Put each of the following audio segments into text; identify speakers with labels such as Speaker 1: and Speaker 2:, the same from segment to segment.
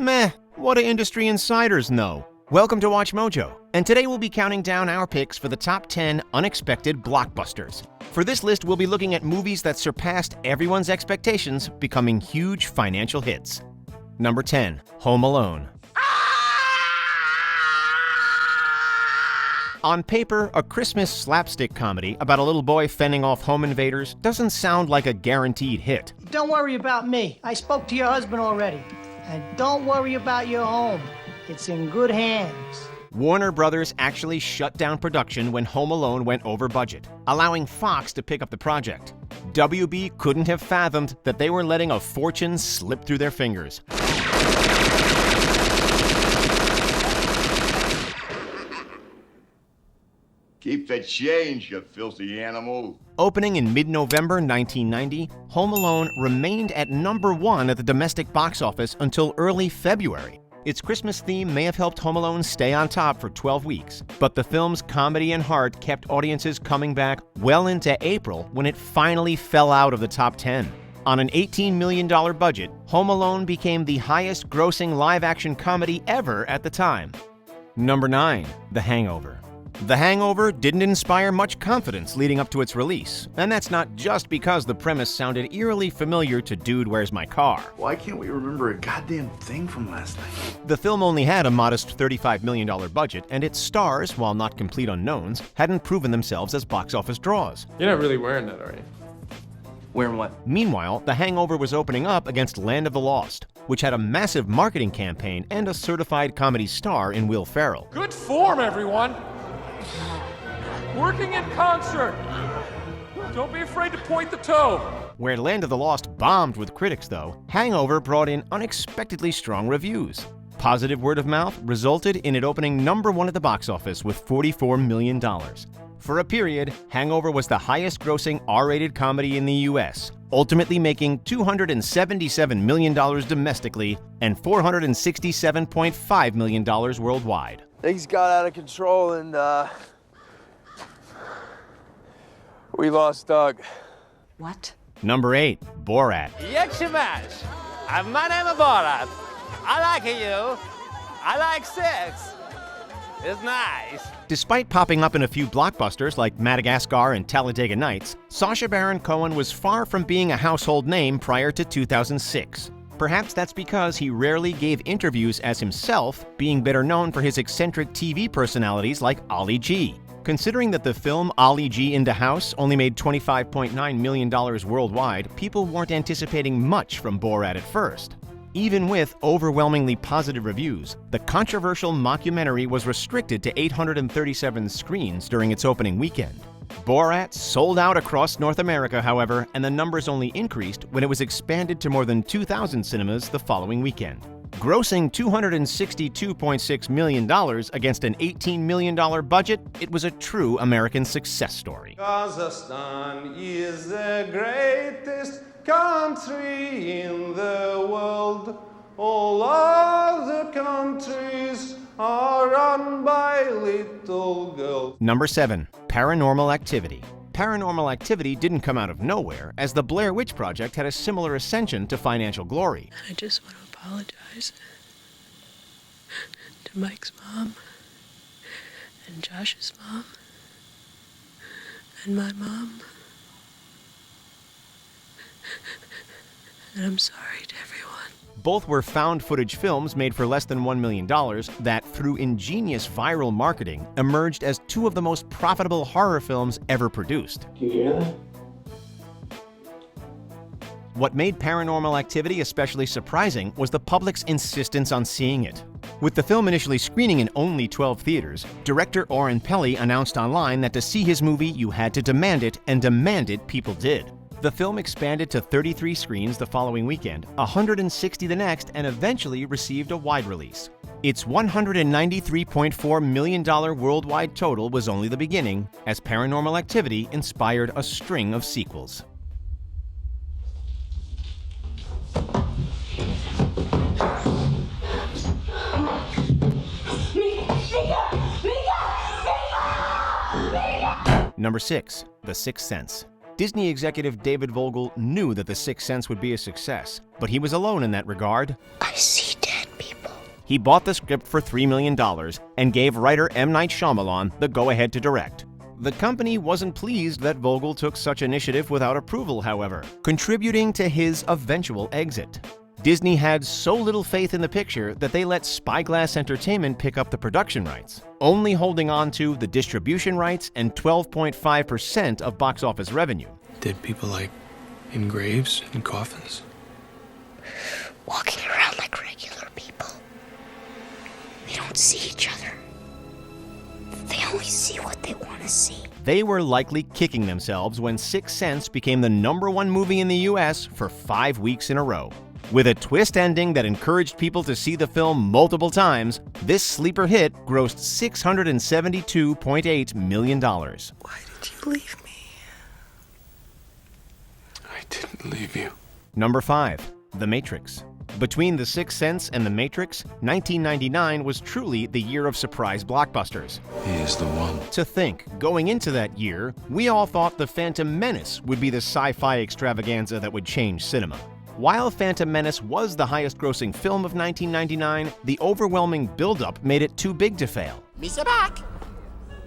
Speaker 1: Meh, what do industry insiders know? Welcome to WatchMojo, and today we'll be counting down our picks for the top 10 unexpected blockbusters. For this list, we'll be looking at movies that surpassed everyone's expectations, becoming huge financial hits. Number 10, Home Alone. On paper, a Christmas slapstick comedy about a little boy fending off home invaders doesn't sound like a guaranteed hit.
Speaker 2: Don't worry about me. I spoke to your husband already. And don't worry about your home. It's in good hands.
Speaker 1: Warner Brothers actually shut down production when Home Alone went over budget, allowing Fox to pick up the project. WB couldn't have fathomed that they were letting a fortune slip through their fingers.
Speaker 3: Keep the change, you filthy animal.
Speaker 1: Opening in mid-November 1990, Home Alone remained at number 1 at the domestic box office until early February. Its Christmas theme may have helped Home Alone stay on top for 12 weeks, but the film's comedy and heart kept audiences coming back well into April when it finally fell out of the top 10. On an $18 million budget, Home Alone became the highest-grossing live-action comedy ever at the time. Number 9, The Hangover. The Hangover didn't inspire much confidence leading up to its release, and that's not just because the premise sounded eerily familiar to Dude, Where's My Car?
Speaker 4: Why can't we remember a goddamn thing from last night?
Speaker 1: The film only had a modest $35 million budget, and its stars, while not complete unknowns, hadn't proven themselves as box office draws.
Speaker 5: You're not really wearing that, are you?
Speaker 4: Wearing what?
Speaker 1: Meanwhile, The Hangover was opening up against Land of the Lost, which had a massive marketing campaign and a certified comedy star in Will Ferrell.
Speaker 5: Good form, everyone! Working in concert! Don't be afraid to point the toe!
Speaker 1: Where Land of the Lost bombed with critics, though, Hangover brought in unexpectedly strong reviews. Positive word of mouth resulted in it opening number 1 at the box office with $44 million. For a period, Hangover was the highest-grossing R-rated comedy in the U.S., ultimately making $277 million domestically and $467.5 million worldwide.
Speaker 6: Things got out of control and, we lost Doug.
Speaker 7: What?
Speaker 1: Number 8, Borat.
Speaker 8: Yakshimash. My name is Borat. I like you. I like sex. It's nice.
Speaker 1: Despite popping up in a few blockbusters like Madagascar and Talladega Nights, Sacha Baron Cohen was far from being a household name prior to 2006. Perhaps that's because he rarely gave interviews as himself, being better known for his eccentric TV personalities like Ali G. Considering that the film Ali G in the House only made $25.9 million worldwide, people weren't anticipating much from Borat at first. Even with overwhelmingly positive reviews, the controversial mockumentary was restricted to 837 screens during its opening weekend. Borat sold out across North America, however, and the numbers only increased when it was expanded to more than 2,000 cinemas the following weekend. Grossing $262.6 million against an $18 million budget, it was a true American success story.
Speaker 9: Kazakhstan is the greatest country in the world. All other countries are run by little girls.
Speaker 1: Number 7, Paranormal Activity. Paranormal Activity didn't come out of nowhere, as the Blair Witch Project had a similar ascension to financial glory.
Speaker 7: I just want to apologize to Mike's mom and Josh's mom and my mom. And I'm sorry to everyone.
Speaker 1: Both were found footage films made for less than $1 million that, through ingenious viral marketing, emerged as 2 of the most profitable horror films ever produced.
Speaker 6: Do you hear that?
Speaker 1: What made Paranormal Activity especially surprising was the public's insistence on seeing it. With the film initially screening in only 12 theaters, director Oren Peli announced online that to see his movie, you had to demand it, and demand it people did. The film expanded to 33 screens the following weekend, 160 the next, and eventually received a wide release. Its $193.4 million worldwide total was only the beginning, as Paranormal Activity inspired a string of sequels. Number 6, The Sixth Sense. Disney executive David Vogel knew that The Sixth Sense would be a success, but he was alone in that regard.
Speaker 7: I see dead people.
Speaker 1: He bought the script for $3 million and gave writer M. Night Shyamalan the go-ahead to direct. The company wasn't pleased that Vogel took such initiative without approval, however, contributing to his eventual exit. Disney had so little faith in the picture that they let Spyglass Entertainment pick up the production rights, only holding on to the distribution rights and 12.5% of box office revenue.
Speaker 10: Dead people like in graves and coffins?
Speaker 7: Walking around like regular people. They don't see each other. They only see what they want to see.
Speaker 1: They were likely kicking themselves when Sixth Sense became the #1 movie in the US for 5 weeks in a row. With a twist ending that encouraged people to see the film multiple times, this sleeper hit grossed $672.8 million.
Speaker 10: Why did you leave me? I didn't leave you.
Speaker 1: Number 5. The Matrix. Between The Sixth Sense and The Matrix, 1999 was truly the year of surprise blockbusters.
Speaker 10: He is the one.
Speaker 1: To think, going into that year, we all thought The Phantom Menace would be the sci-fi extravaganza that would change cinema. While Phantom Menace was the highest-grossing film of 1999, the overwhelming build-up made it too big to fail.
Speaker 11: Mr. Back!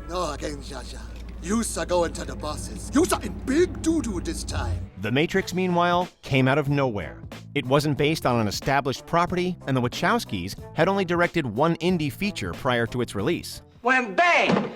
Speaker 11: No again, Jaja. You're going to the bosses. You're in big doo-doo this time.
Speaker 1: The Matrix, meanwhile, came out of nowhere. It wasn't based on an established property, and the Wachowskis had only directed one indie feature prior to its release.
Speaker 2: When bang!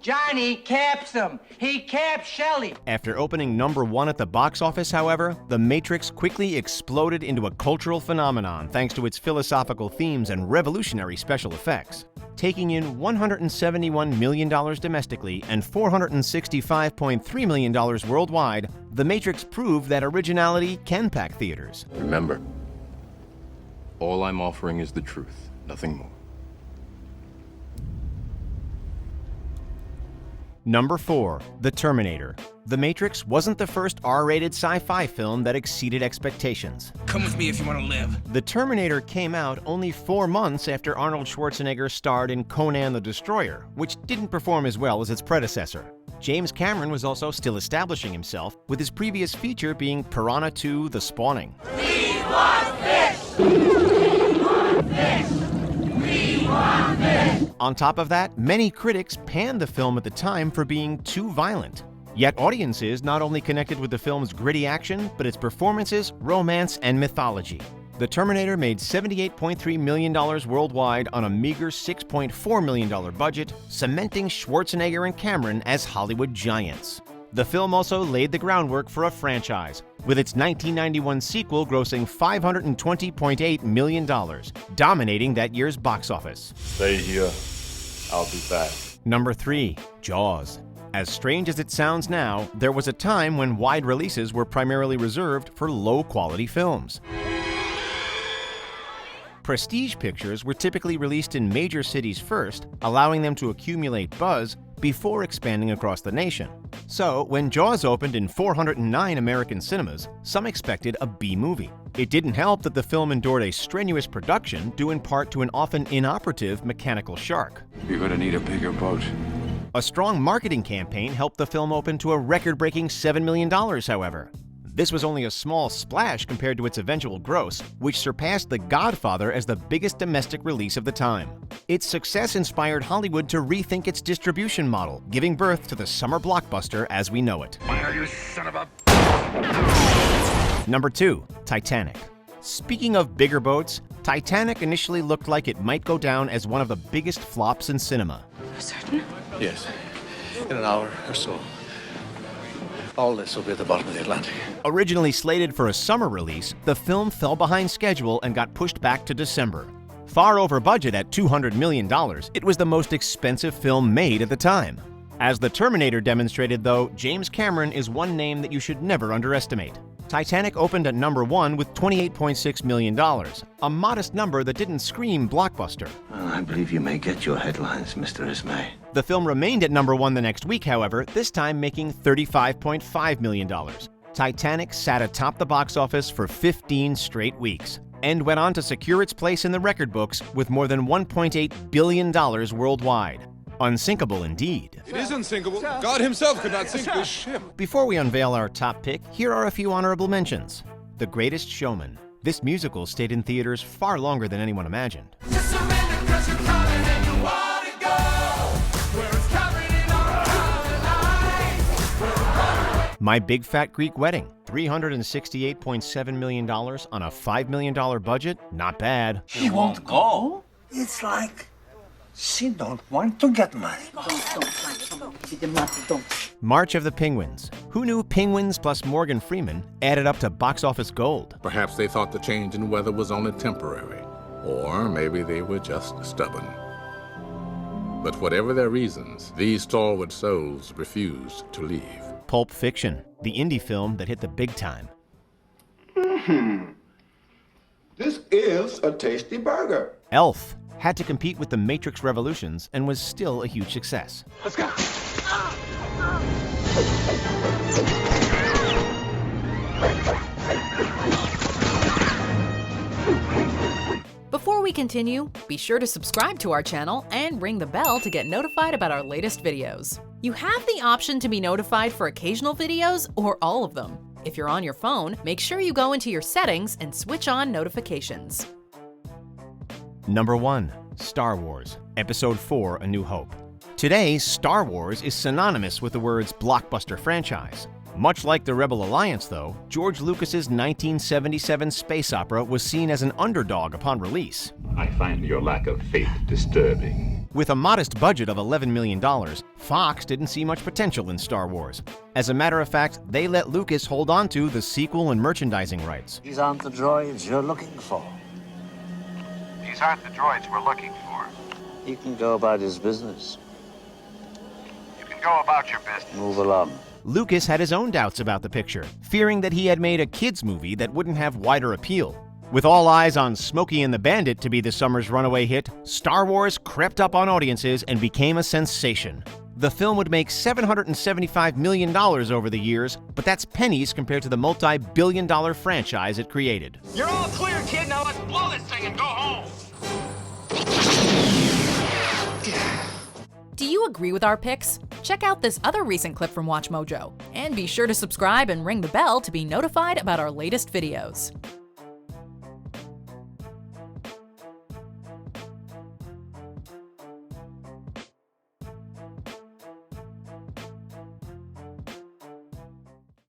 Speaker 2: Johnny caps him. He caps Shelley.
Speaker 1: After opening #1 at the box office, however, The Matrix quickly exploded into a cultural phenomenon thanks to its philosophical themes and revolutionary special effects. Taking in $171 million domestically and $465.3 million worldwide, The Matrix proved that originality can pack theaters.
Speaker 12: Remember, all I'm offering is the truth, nothing more.
Speaker 1: Number 4. The Terminator. The Matrix wasn't the first R-rated sci-fi film that exceeded expectations.
Speaker 13: Come with me if you want to live.
Speaker 1: The Terminator came out only 4 months after Arnold Schwarzenegger starred in Conan the Destroyer, which didn't perform as well as its predecessor. James Cameron was also still establishing himself, with his previous feature being Piranha 2: The Spawning.
Speaker 14: We want this! We want this! We want this!
Speaker 1: On top of that, many critics panned the film at the time for being too violent. Yet audiences not only connected with the film's gritty action, but its performances, romance, and mythology. The Terminator made $78.3 million worldwide on a meager $6.4 million budget, cementing Schwarzenegger and Cameron as Hollywood giants. The film also laid the groundwork for a franchise, with its 1991 sequel grossing $520.8 million, dominating that year's box office.
Speaker 12: Stay here. I'll be back.
Speaker 1: Number 3. Jaws. As strange as it sounds now, there was a time when wide releases were primarily reserved for low-quality films. Prestige pictures were typically released in major cities first, allowing them to accumulate buzz before expanding across the nation. So, when Jaws opened in 409 American cinemas, some expected a B-movie. It didn't help that the film endured a strenuous production due in part to an often inoperative mechanical shark.
Speaker 10: You're gonna need a bigger boat.
Speaker 1: A strong marketing campaign helped the film open to a record-breaking $7 million, however. This was only a small splash compared to its eventual gross, which surpassed The Godfather as the biggest domestic release of the time. Its success inspired Hollywood to rethink its distribution model, giving birth to the summer blockbuster as we know it.
Speaker 13: Why are you son of a...
Speaker 1: Number 2. Titanic. Speaking of bigger boats, Titanic initially looked like it might go down as one of the biggest flops in cinema.
Speaker 7: Certain?
Speaker 15: Yes. In an hour or so. All this will be at the bottom of the Atlantic.
Speaker 1: Originally slated for a summer release, the film fell behind schedule and got pushed back to December. Far over budget at $200 million, it was the most expensive film made at the time. As The Terminator demonstrated, though, James Cameron is one name that you should never underestimate. Titanic opened at number 1 with $28.6 million, a modest number that didn't scream blockbuster.
Speaker 15: Well, I believe you may get your headlines, Mr. Ismay.
Speaker 1: The film remained at number 1 the next week, however, this time making $35.5 million. Titanic sat atop the box office for 15 straight weeks, and went on to secure its place in the record books with more than $1.8 billion worldwide. Unsinkable indeed.
Speaker 9: It is unsinkable. God himself could not sink this ship.
Speaker 1: Before we unveil our top pick, here are a few honorable mentions. The Greatest Showman. This musical stayed in theaters far longer than anyone imagined.
Speaker 14: surrender 'cause you're coming and you wanna go where it's covered in our lights.
Speaker 1: My Big Fat Greek Wedding, $368.7 million on a $5 million budget. Not bad.
Speaker 13: He won't go. It's like she don't want to get married.
Speaker 1: March of the Penguins. Who knew Penguins plus Morgan Freeman added up to box office gold?
Speaker 16: Perhaps they thought the change in weather was only temporary, or maybe they were just stubborn. But whatever their reasons, these stalwart souls refused to leave.
Speaker 1: Pulp Fiction, the indie film that hit the big time.
Speaker 17: This is a tasty burger.
Speaker 1: Elf had to compete with the Matrix Revolutions and was still a huge success.
Speaker 14: Let's go.
Speaker 18: Before we continue, be sure to subscribe to our channel and ring the bell to get notified about our latest videos. You have the option to be notified for occasional videos or all of them. If you're on your phone, make sure you go into your settings and switch on notifications.
Speaker 1: Number 1. Star Wars, Episode 4, A New Hope. Today, Star Wars is synonymous with the words blockbuster franchise. Much like the Rebel Alliance, though, George Lucas's 1977 space opera was seen as an underdog upon release.
Speaker 19: I find your lack of faith disturbing.
Speaker 1: With a modest budget of $11 million, Fox didn't see much potential in Star Wars. As a matter of fact, they let Lucas hold on to the sequel and merchandising rights.
Speaker 13: These aren't the droids you're looking for.
Speaker 20: These aren't the droids we're looking for.
Speaker 13: He can go about his business.
Speaker 20: You can go about your business.
Speaker 13: Move along.
Speaker 1: Lucas had his own doubts about the picture, fearing that he had made a kids' movie that wouldn't have wider appeal. With all eyes on Smokey and the Bandit to be the summer's runaway hit, Star Wars crept up on audiences and became a sensation. The film would make $775 million over the years, but that's pennies compared to the multi-billion-dollar franchise it created.
Speaker 14: You're all clear, kid. Now let's blow this thing and go home.
Speaker 18: Do you agree with our picks? Check out this other recent clip from WatchMojo, and be sure to subscribe and ring the bell to be notified about our latest videos.